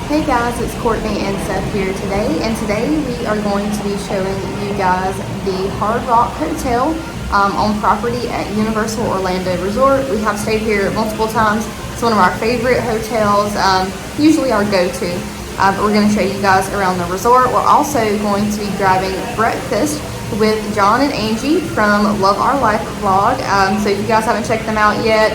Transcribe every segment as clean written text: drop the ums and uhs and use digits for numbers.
Hey guys, it's Courtney and Seth here today, and today we are going to be showing you guys the Hard Rock Hotel on property at Universal Orlando Resort. We have stayed here multiple times. It's one of our favorite hotels, usually our go-to, but we're going to show you guys around the resort. We're also going to be grabbing breakfast with John and Angie from Love Our Life vlog, so if you guys haven't checked them out yet,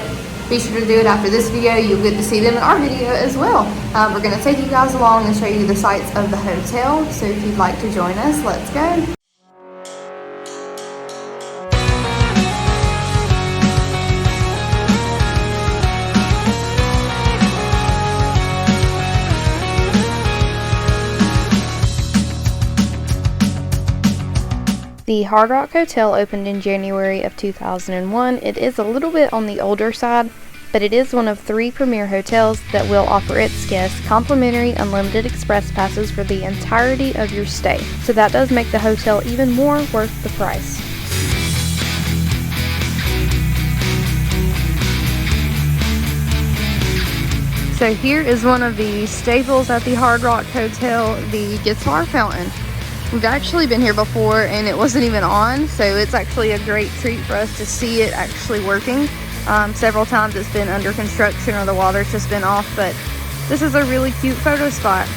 be sure to do it after this video. You'll get to see them in our video as well. We're going to take you guys along and show you the sights of the hotel. So if you'd like to join us, let's go. The Hard Rock Hotel opened in January of 2001. It is a little bit on the older side, but it is one of 3 premier hotels that will offer its guests complimentary unlimited express passes for the entirety of your stay. So that does make the hotel even more worth the price. So here is one of the staples at the Hard Rock Hotel, the guitar fountain. We've actually been here before and it wasn't even on, so it's actually a great treat for us to see it actually working. Several times it's been under construction or the water's just been off, but this is a really cute photo spot.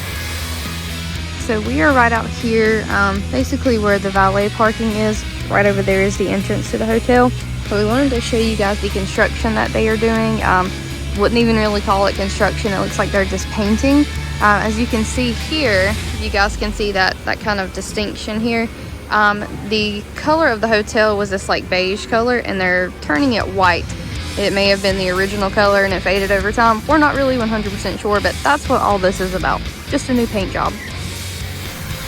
So we are right out here, basically where the valet parking is. Right over there is the entrance to the hotel. So we wanted to show you guys the construction that they are doing. Wouldn't even really call it construction. It looks like they're just painting. As you can see here, you guys can see that kind of distinction here. The color of the hotel was this like beige color, and they're turning it white. It may have been the original color and it faded over time. We're not really 100% sure, but that's what all this is about. Just a new paint job.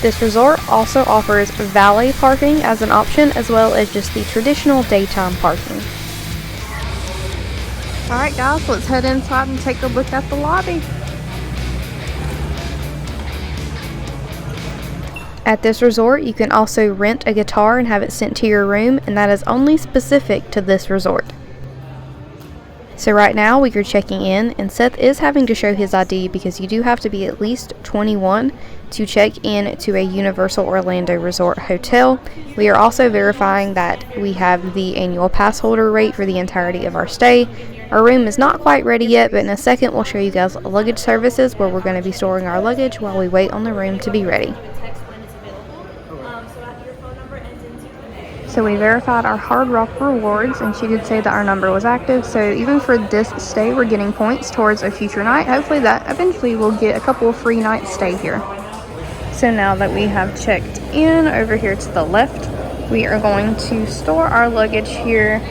This resort also offers valet parking as an option, as well as just the traditional daytime parking. Alright guys, let's head inside and take a look at the lobby. At this resort, you can also rent a guitar and have it sent to your room, and that is only specific to this resort. So right now we are checking in, and Seth is having to show his ID because you do have to be at least 21 to check in to a Universal Orlando Resort hotel. We are also verifying that we have the annual pass holder rate for the entirety of our stay. Our room is not quite ready yet, but in a second we'll show you guys luggage services where we're going to be storing our luggage while we wait on the room to be ready. So we verified our Hard Rock rewards, and she did say that our number was active. So even for this stay, we're getting points towards a future night. Hopefully that eventually we'll get a couple of free nights stay here. So now that we have checked in, over here to the left, we are going to store our luggage here.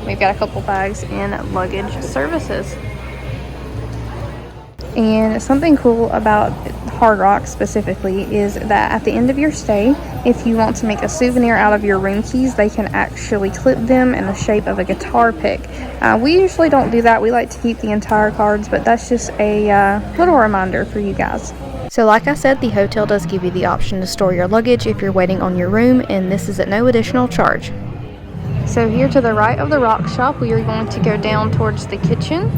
We've got a couple bags in luggage services. And something cool about Hard Rock specifically is that at the end of your stay, if you want to make a souvenir out of your room keys, they can actually clip them in the shape of a guitar pick. We usually don't do that. We like to keep the entire cards, but that's just a little reminder for you guys. So like I said, the hotel does give you the option to store your luggage if you're waiting on your room, and this is at no additional charge. So here to the right of the rock shop, we are going to go down towards the kitchen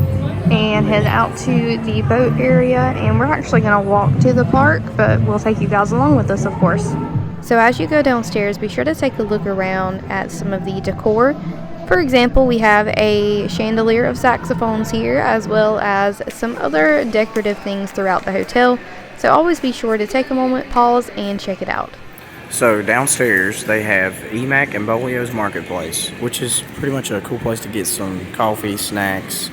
and head out to the boat area, and we're actually going to walk to the park, but we'll take you guys along with us, of course. So as you go downstairs, be sure to take a look around at some of the decor. For example, we have a chandelier of saxophones here, as well as some other decorative things throughout the hotel. So always be sure to take a moment, pause, and check it out. So downstairs they have Emack and Bolio's marketplace, which is pretty much a cool place to get some coffee, snacks,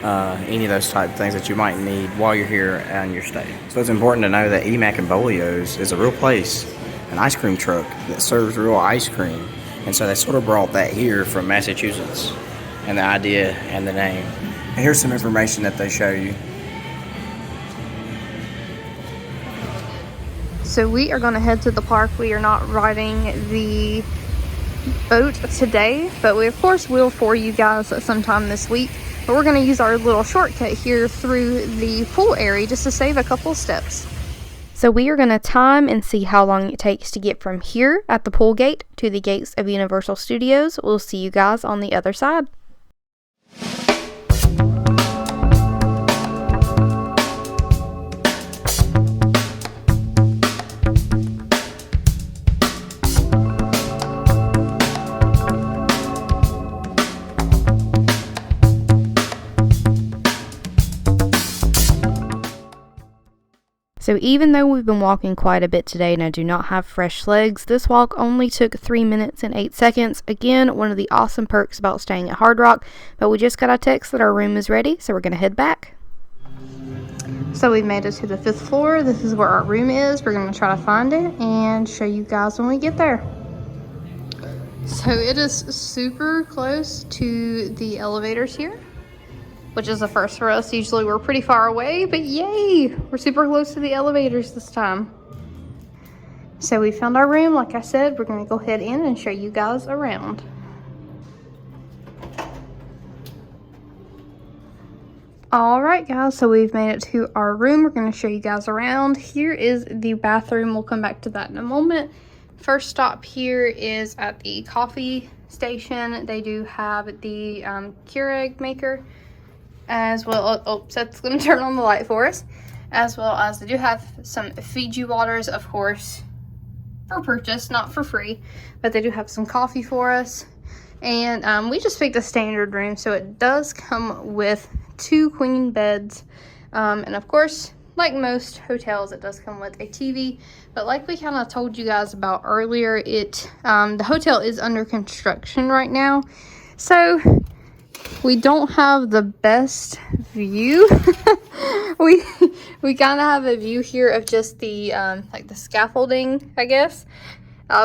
any of those type of things that you might need while you're here on your stay. So it's important to know that Emack and Bolio's is a real place, an ice cream truck that serves real ice cream. And so they sort of brought that here from Massachusetts, and the idea and the name. And here's some information that they show you. So we are going to head to the park. We are not riding the boat today, but we of course will for you guys sometime this week. But we're going to use our little shortcut here through the pool area just to save a couple steps. So we are going to time and see how long it takes to get from here at the pool gate to the gates of Universal Studios. We'll see you guys on the other side. So even though we've been walking quite a bit today and I do not have fresh legs, this walk only took 3 minutes and 8 seconds. Again, one of the awesome perks about staying at Hard Rock, but we just got a text that our room is ready, so we're going to head back. So we've made it to the 5th floor. This is where our room is. We're going to try to find it and show you guys when we get there. So it is super close to the elevators here, which is a first for us. Usually we're pretty far away, but yay, we're super close to the elevators this time. So we found our room. Like I said, we're gonna go ahead in and show you guys around. All right, guys, so we've made it to our room. We're gonna show you guys around. Here is the bathroom. We'll come back to that in a moment. First stop here is at the coffee station. They do have the Keurig maker, as well. Oh, Seth's gonna turn on the light for us. As well as they do have some Fiji waters, of course, for purchase, not for free, but they do have some coffee for us. And we just picked a standard room, so it does come with 2 queen beds. And of course, like most hotels, it does come with a TV. But like we kind of told you guys about earlier, the hotel is under construction right now, so we don't have the best view. we kind of have a view here of just the like the scaffolding, I guess.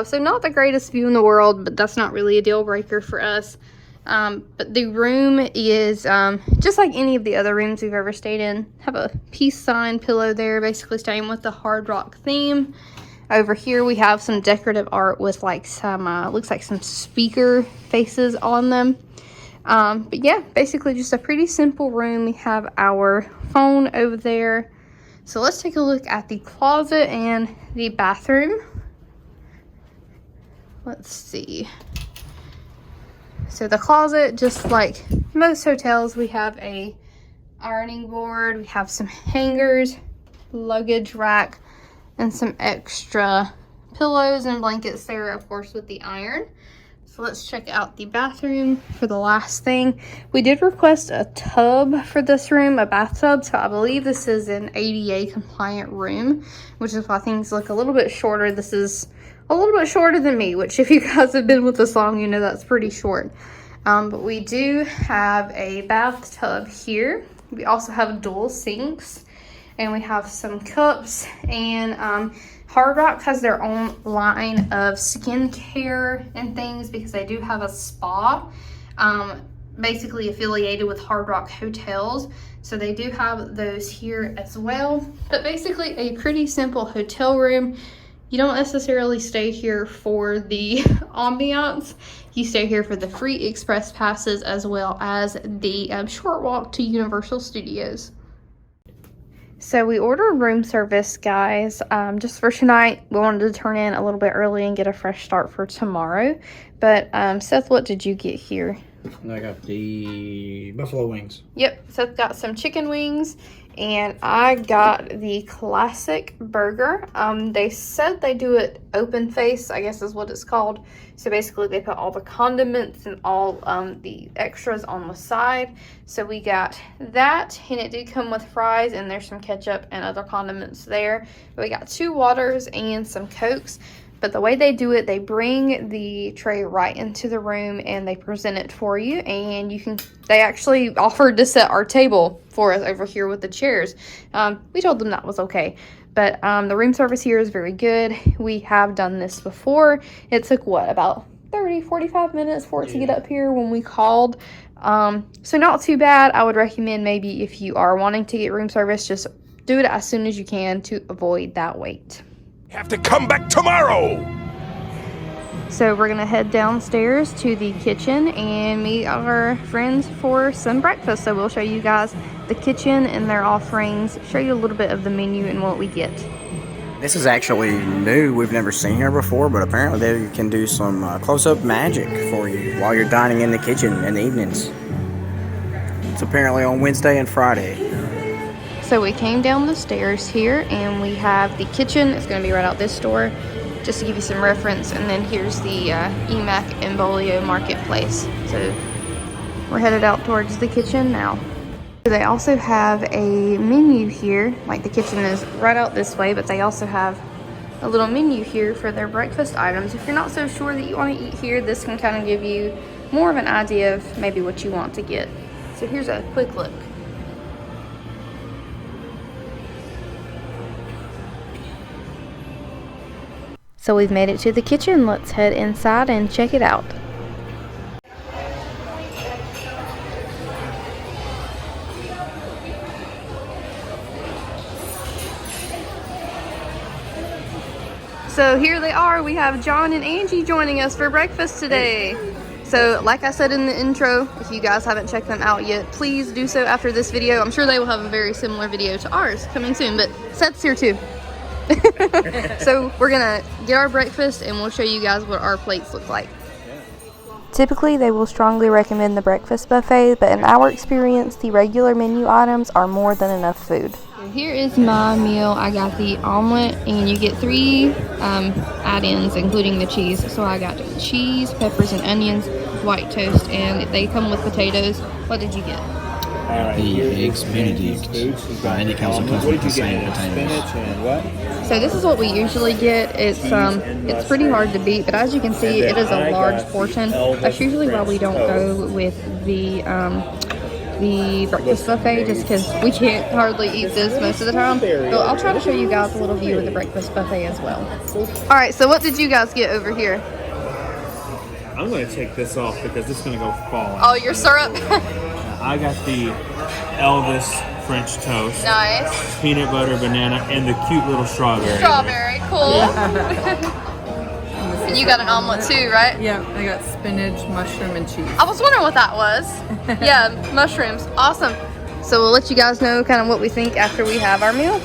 So not the greatest view in the world, but that's not really a deal breaker for us. But the room is just like any of the other rooms we've ever stayed in. Have a peace sign pillow there, basically staying with the Hard Rock theme. Over here we have some decorative art with like some looks like some speaker faces on them. But yeah, basically just a pretty simple room. We have our phone over there. So let's take a look at the closet and the bathroom. Let's see. So the closet, just like most hotels, we have a ironing board, we have some hangers, luggage rack, and some extra pillows and blankets there, of course, with the iron. So let's check out the bathroom for the last thing. We did request a tub for this room, a bathtub, so I believe this is an ADA compliant room, which is why things look a little bit shorter. This is a little bit shorter than me, which if you guys have been with us long, you know that's pretty short. But we do have a bathtub here. We also have dual sinks, and we have some cups, and Hard Rock has their own line of skincare and things because they do have a spa, basically affiliated with Hard Rock hotels. So they do have those here as well. But basically a pretty simple hotel room. You don't necessarily stay here for the ambiance. You stay here for the free express passes as well as the short walk to Universal Studios. So we ordered room service, guys, just for tonight. We wanted to turn in a little bit early and get a fresh start for tomorrow. But Seth, what did you get here? I got the buffalo wings. Yep, Seth got some chicken wings, and I got the classic burger. They said they do it open face, I guess is what it's called. So basically they put all the condiments and all the extras on the side. So we got that, and it did come with fries, and there's some ketchup and other condiments there. But we got 2 waters and some Cokes. But the way they do it, they bring the tray right into the room and they present it for you. And they actually offered to set our table for us over here with the chairs. We told them that was okay. But the room service here is very good. We have done this before. It took, about 30, 45 minutes for it to get up here when we called. So not too bad. I would recommend maybe if you are wanting to get room service, just do it as soon as you can to avoid that wait. Have to come back tomorrow. So we're gonna head downstairs to the kitchen and meet our friends for some breakfast. So we'll show you guys the kitchen and their offerings, show you a little bit of the menu and what we get. This is actually new. We've never seen her before, but apparently they can do some close-up magic for you while you're dining in the kitchen in the evenings. It's apparently on Wednesday and Friday. So we came down the stairs here and we have the kitchen. It's going to be right out this door, just to give you some reference. And then here's the Emack and Bolio marketplace. So we're headed out towards the kitchen now. They also have a menu here, like the kitchen is right out this way, but they also have a little menu here for their breakfast items. If you're not so sure that you want to eat here, this can kind of give you more of an idea of maybe what you want to get. So here's a quick look. So we've made it to the kitchen. Let's head inside and check it out. So here they are. We have John and Angie joining us for breakfast today. So like I said in the intro, if you guys haven't checked them out yet, please do so after this video. I'm sure they will have a very similar video to ours coming soon, but Seth's here too. So we're gonna get our breakfast and we'll show you guys what our plates look like. Typically they will strongly recommend the breakfast buffet, but in our experience the regular menu items are more than enough food. So here is my meal. I got the omelet and you get 3 add-ins including the cheese. So I got cheese, peppers and onions, white toast, and they come with potatoes. What did you get? The eggs Benedict, and it also comes with the same potatoes. So this is what we usually get. It's pretty hard to beat, but as you can see, it is a large portion. That's usually why we don't go with the breakfast buffet, just because we can't hardly eat this most of the time. But I'll try to show you guys a little view of the breakfast buffet as well. All right, so what did you guys get over here? I'm going to take this off because it's going to go falling. Oh, your syrup? I got the Elvis French toast. Nice. Peanut butter, banana, and the cute little strawberry. Strawberry, cool. And you got an omelet too, right? Yeah, I got spinach, mushroom, and cheese. I was wondering what that was. Yeah, mushrooms. Awesome. So we'll let you guys know kind of what we think after we have our meal.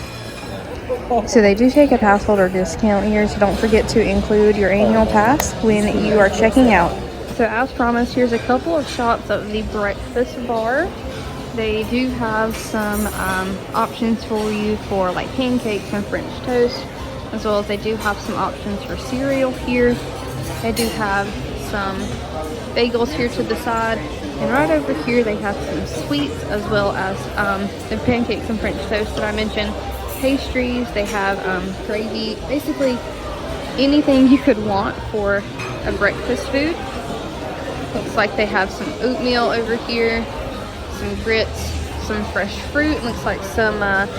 So they do take a pass holder discount here, so don't forget to include your annual pass when you are checking out. So as promised, here's a couple of shots of the breakfast bar. They do have some options for you for like pancakes and French toast, as well as they do have some options for cereal here. They do have some bagels here to the side, and right over here they have some sweets as well as the pancakes and French toast that I mentioned. Pastries, they have gravy, basically anything you could want for a breakfast food. Looks like they have some oatmeal over here, some grits, some fresh fruit. Looks like some, I'm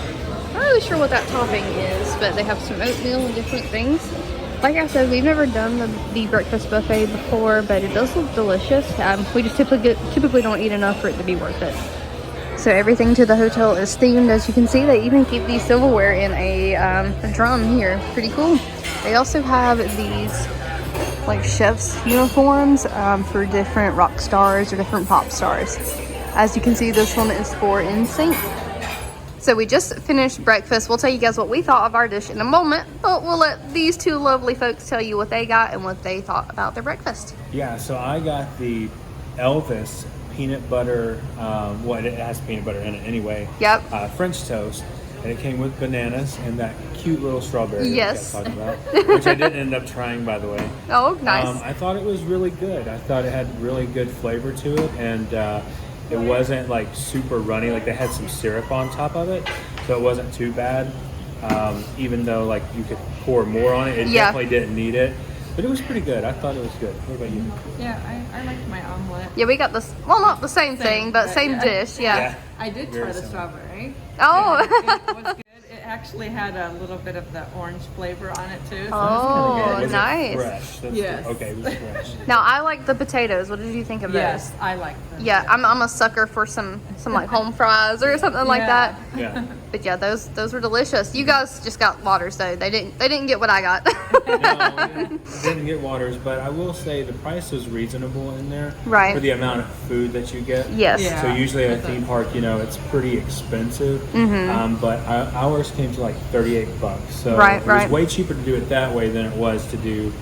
not really sure what that topping is, but they have some oatmeal and different things. Like I said, we've never done the breakfast buffet before, but it does look delicious. We just typically don't eat enough for it to be worth it. So everything to the hotel is themed. As you can see, they even keep these silverware in a drum here. Pretty cool. They also have these like chef's uniforms for different rock stars or different pop stars. As you can see, this one is for NSYNC. So we just finished breakfast. We'll tell you guys what we thought of our dish in a moment, but we'll let these two lovely folks tell you what they got and what they thought about their breakfast. Yeah, so I got the Elvis peanut butter, it has peanut butter in it anyway. Yep. French toast, and it came with bananas and that cute little strawberry Yes. that I was talking about, which I didn't end up trying, by the way. Oh, nice. I thought it was really good. I thought it had really good flavor to it, and it wasn't like super runny. Like they had some syrup on top of it, so it wasn't too bad. Even though like you could pour more on it, it definitely didn't need it. But it was pretty good. I thought it was good. What about you? Yeah, I liked my omelet. Yeah, we got this. Well, not the same thing, but same dish. Yeah. I did Very try the similar. strawberry. Oh. It was good. It actually had a little bit of the orange flavor on it too. So Oh, it was kind of Was good. nice. it fresh? That's Yes. Okay, it was fresh. Now I like the potatoes. What did you think of Yes, those? I like them. Yeah, I'm a sucker for some like home fries or something like Yeah. that. Yeah. But yeah, those were delicious. You guys just got waters though. They didn't get what I got. No, didn't get waters, but I will say the price was reasonable in there. Right. For the amount of food that you get. Yes. Yeah. So usually at a theme park, it's pretty expensive. Mm-hmm. But ours came to like $38. So Right, it was right. way cheaper to do it that way than it was to do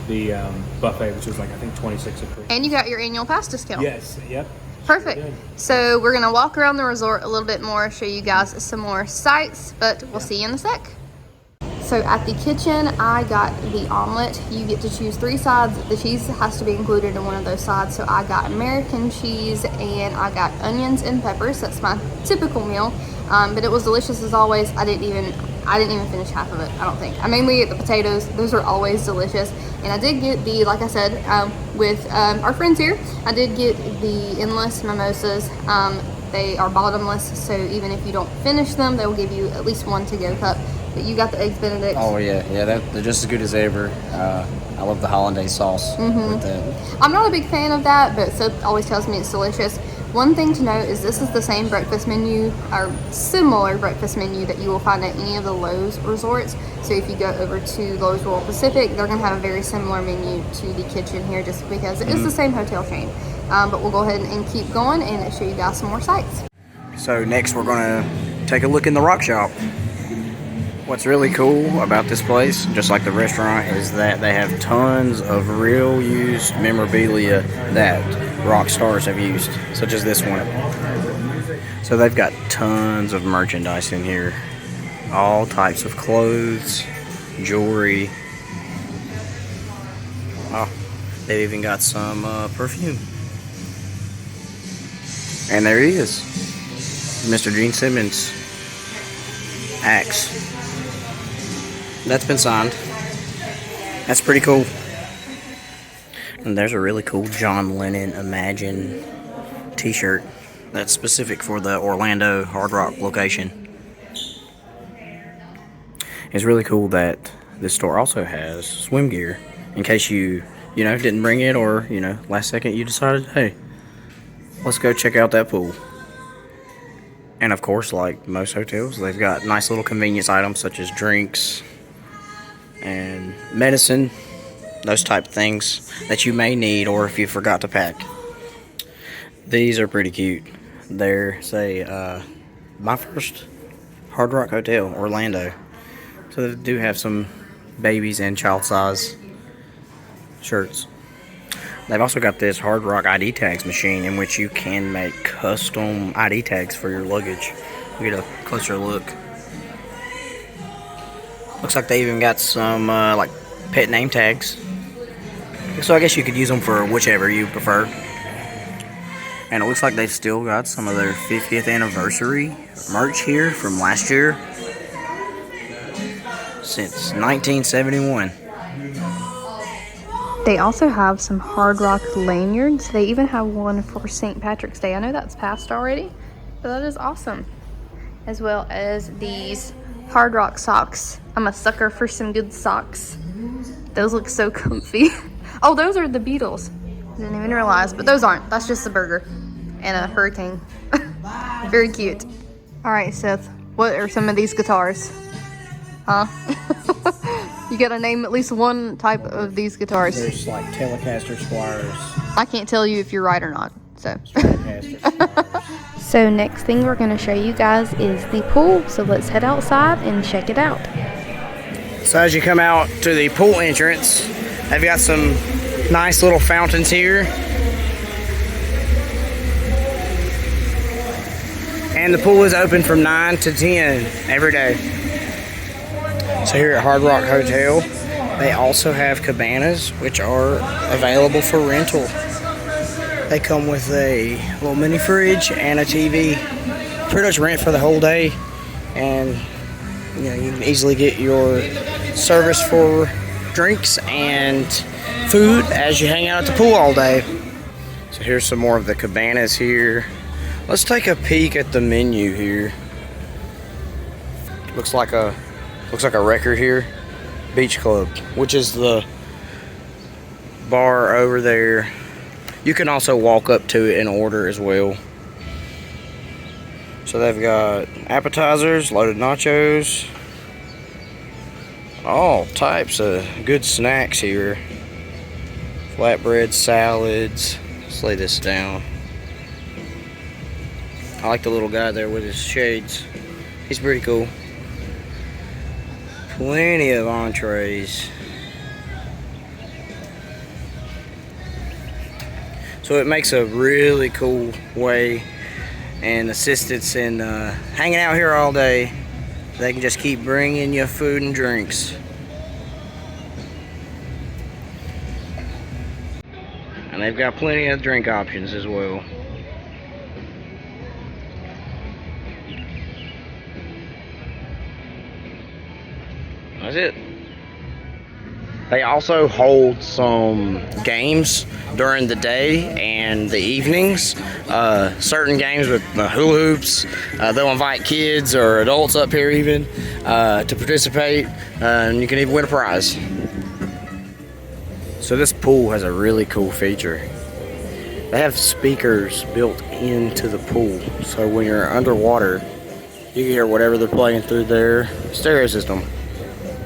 the buffet, which was like I think $26 a person. And you got your annual pass discount. Yes. Yep. Perfect. Sure did. So we're gonna walk around the resort a little bit more, show you guys some more sights, but we'll see you in a sec. So So at the kitchen, I got the omelet. You get to choose 3 sides. The cheese has to be included in one of those sides. So I got American cheese and I got onions and peppers. That's my typical meal. But it was delicious as always. I didn't even finish half of it, I don't think. I mainly get the potatoes. Those are always delicious. And I did get the, like I said, with our friends here, I did get the endless mimosas. They are bottomless, so even if you don't finish them, they will give you at least 1 to-go cup. But you got the eggs Benedict. Oh yeah, they're just as good as ever. I love the hollandaise sauce with that. I'm not a big fan of that, but Seth always tells me it's delicious. One thing to note is this is the same breakfast menu, or similar breakfast menu, that you will find at any of the Lowe's resorts. So if you go over to Lowe's Royal Pacific, they're going to have a very similar menu to the kitchen here, just because it is the same hotel chain. But we'll go ahead and keep going and show you guys some more sites. So next we're going to take a look in the rock shop. What's really cool about this place, just like the restaurant, is that they have tons of real used memorabilia that rock stars have used, such as this one. So they've got tons of merchandise in here. All types of clothes, jewelry. Oh, they've even got some perfume. And there he is, Mr. Gene Simmons' axe. That's been signed. That's pretty cool. And there's a really cool John Lennon Imagine t-shirt that's specific for the Orlando Hard Rock location. It's really cool that this store also has swim gear in case you didn't bring it, or last second you decided, hey, let's go check out that pool. And of course, like most hotels, they've got nice little convenience items such as drinks and medicine, those type of things that you may need, or if you forgot to pack. These are pretty cute. They're, my first Hard Rock Hotel, Orlando. So they do have some babies and child size shirts. They've also got this Hard Rock ID tags machine in which you can make custom ID tags for your luggage. We'll get a closer look. Looks like they even got some like pet name tags. So I guess you could use them for whichever you prefer. And it looks like they've still got some of their 50th anniversary merch here from last year. Since 1971. They also have some Hard Rock lanyards. They even have one for St. Patrick's Day. I know that's passed already, but that is awesome. As well as these Hard Rock socks. I'm a sucker for some good socks. Those look so comfy. Oh, those are the Beatles. Didn't even realize, but those aren't. That's just a burger and a hurricane. Very cute. All right, Seth, what are some of these guitars? Huh? You gotta name at least one type of these guitars. There's like Telecaster Squires. I can't tell you if you're right or not. So. Stratocaster. So next thing we're gonna show you guys is the pool. So let's head outside and check it out. So as you come out to the pool entrance, they've got some nice little fountains here. And the pool is open from 9 to 10 every day. So here at Hard Rock Hotel, they also have cabanas, which are available for rental. They come with a little mini fridge and a TV. Pretty much rent for the whole day, and you can easily get your service for drinks and food as you hang out at the pool all day. So here's some more of the cabanas here. Let's take a peek at the menu here. Looks like a record here. Beach Club, which is the bar over there. You can also walk up to it and order as well. So they've got appetizers, loaded nachos, all types of good snacks here. Flatbread, salads. Let's lay this down. I like the little guy there with his shades. He's pretty cool. Plenty of entrees. So it makes a really cool way and assistance in hanging out here all day They can just keep bringing you food and drinks. And they've got plenty of drink options as well. That's it. They also hold some games during the day and the evenings. Certain games with hula hoops. They'll invite kids or adults up here even to participate, and you can even win a prize. So this pool has a really cool feature. They have speakers built into the pool, so when you're underwater, you can hear whatever they're playing through their stereo system.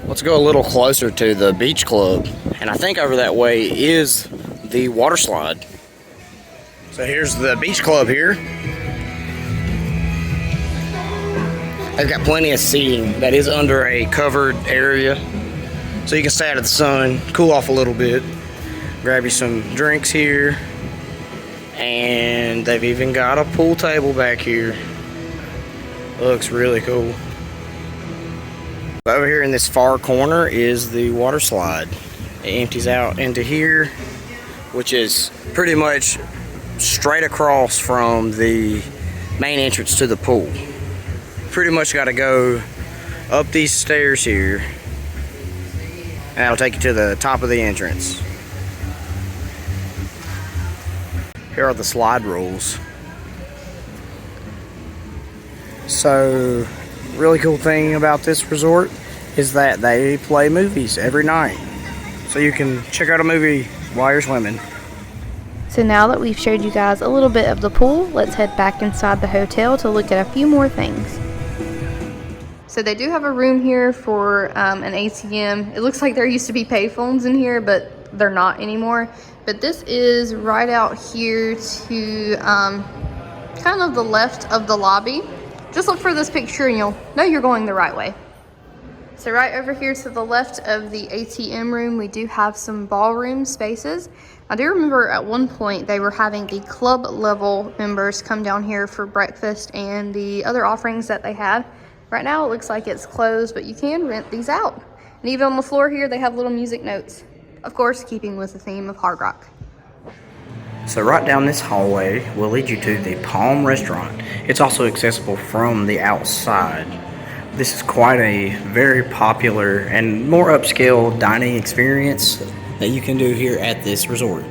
Let's go a little closer to the beach club, and I think over that way is the water slide. So here's the beach club here. They've got plenty of seating that is under a covered area, so you can stay out of the sun, cool off a little bit, grab you some drinks here, and they've even got a pool table back here. Looks really cool. Over here in this far corner is the water slide. It empties out into here, which is pretty much straight across from the main entrance to the pool. Pretty much got to go up these stairs here, and that'll take you to the top of the entrance. Here are the slide rules. So, really cool thing about this resort is that they play movies every night. So you can check out a movie while you're swimming. So now that we've showed you guys a little bit of the pool, let's head back inside the hotel to look at a few more things. So they do have a room here for an ATM. It looks like there used to be payphones in here, but they're not anymore. But this is right out here to kind of the left of the lobby. Just look for this picture and you'll know you're going the right way. So right over here to the left of the ATM room, we do have some ballroom spaces. I do remember at one point they were having the club level members come down here for breakfast and the other offerings that they had. Right now it looks like it's closed, but you can rent these out. And even on the floor here, they have little music notes. Of course, keeping with the theme of Hard Rock. So right down this hallway will lead you to the Palm Restaurant. It's also accessible from the outside. This is quite a very popular and more upscale dining experience that you can do here at this resort.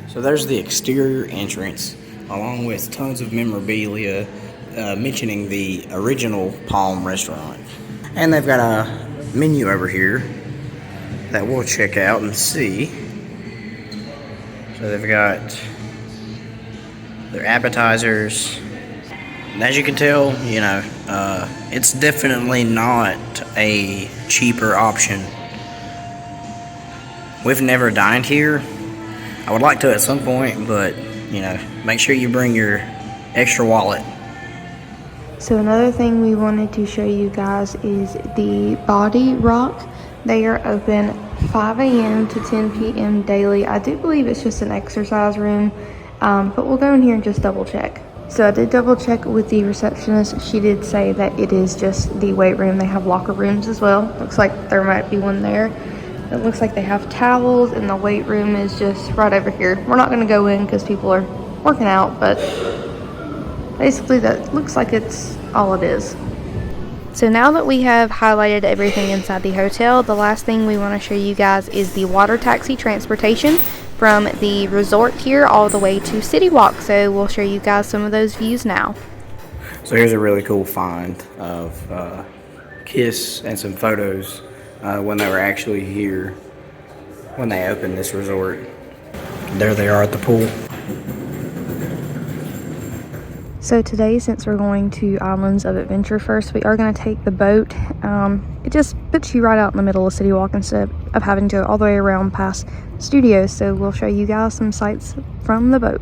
So there's the exterior entrance, along with tons of memorabilia mentioning the original Palm Restaurant. And they've got a menu over here that we'll check out and see. So they've got their appetizers. And as you can tell, you know, it's definitely not a cheaper option. We've never dined here. I would like to at some point, but, you know, make sure you bring your extra wallet. So another thing we wanted to show you guys is the Body Rock. They are open 5 a.m. to 10 p.m. daily. I do believe it's just an exercise room, but we'll go in here and just double check. So I did double check with the receptionist. She did say that it is just the weight room. They have locker rooms as well. Looks like there might be one there. It looks like they have towels, and the weight room is just right over here. We're not going to go in because people are working out, but basically that looks like it's all it is. So now that we have highlighted everything inside the hotel, the last thing we want to show you guys is the water taxi transportation from the resort here all the way to City Walk. So we'll show you guys some of those views now. So here's a really cool find of Kiss and some photos when they were actually here when they opened this resort. There they are at the pool. So today, since we're going to Islands of Adventure first, we are going to take the boat. It just puts you right out in the middle of City Walk instead of having to go all the way around past studios. So we'll show you guys some sights from the boat.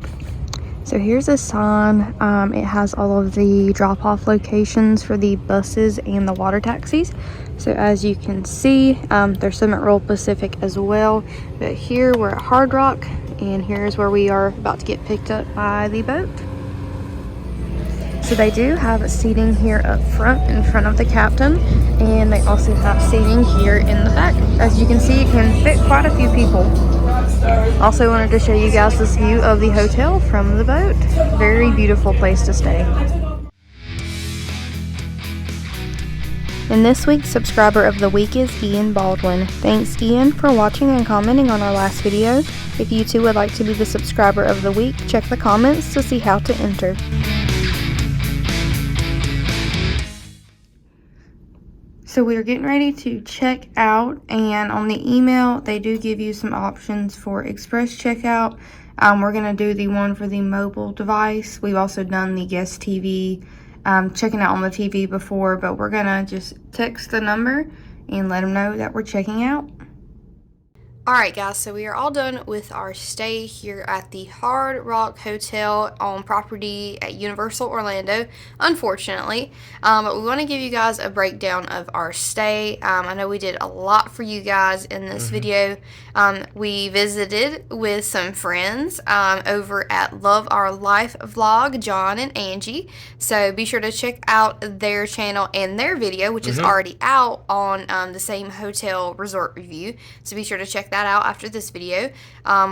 So here's a sign. It has all of the drop-off locations for the buses and the water taxis. So as you can see, there's some at Royal Pacific as well. But here we're at Hard Rock, and here's where we are about to get picked up by the boat. So they do have seating here up front in front of the captain, and they also have seating here in the back. As you can see, it can fit quite a few people. Also wanted to show you guys this view of the hotel from the boat. Very beautiful place to stay. And this week's subscriber of the week is Ian Baldwin. Thanks, Ian, for watching and commenting on our last video. If you too would like to be the subscriber of the week, check the comments to see how to enter. So we're getting ready to check out, and on the email they do give you some options for express checkout. We're going to do the one for the mobile device. We've also done the guest TV, checking out on the TV before, but we're going to just text the number and let them know that we're checking out. Alright guys, so we are all done with our stay here at the Hard Rock Hotel on property at Universal Orlando, unfortunately. But we want to give you guys a breakdown of our stay. I know we did a lot for you guys in this video. We visited with some friends over at Love Our Life Vlog, John and Angie. So be sure to check out their channel and their video, which is already out on the same hotel resort review. So be sure to check that out after this video.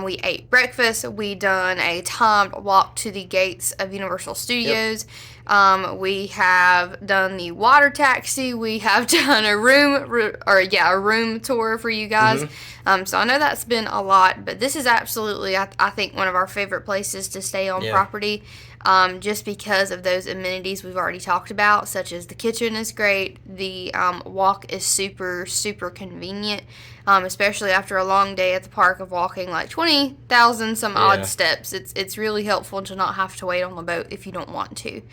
We ate breakfast. We done a timed walk to the gates of Universal Studios. We have done the water taxi. We have done a room tour for you guys. So I know that's been a lot, but this is absolutely, I think, one of our favorite places to stay on property. Just because of those amenities we've already talked about, such as the kitchen is great, the walk is super, super convenient, especially after a long day at the park of walking like 20,000 some odd steps. It's really helpful to not have to wait on the boat if you don't want to.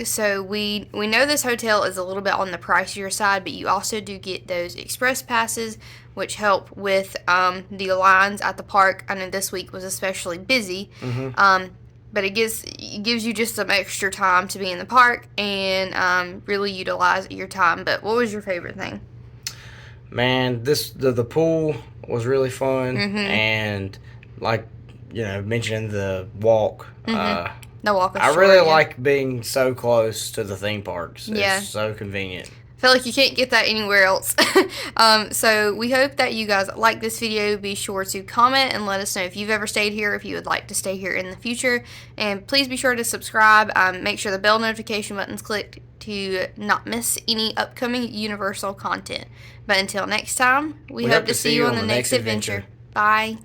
So we know this hotel is a little bit on the pricier side, but you also do get those express passes, which help with the lines at the park. I know this week was especially busy. But it gives you just some extra time to be in the park and really utilize your time. But what was your favorite thing? Man, the pool was really fun, and like mentioning the walk. The walk was I short, really like being so close to the theme parks. Yeah. It's so convenient. I feel like you can't get that anywhere else. So we hope that you guys like this video. Be sure to comment and let us know if you've ever stayed here, if you would like to stay here in the future. And please be sure to subscribe. Make sure the bell notification button's clicked to not miss any upcoming Universal content. But until next time, we hope to see you on the next adventure. Bye.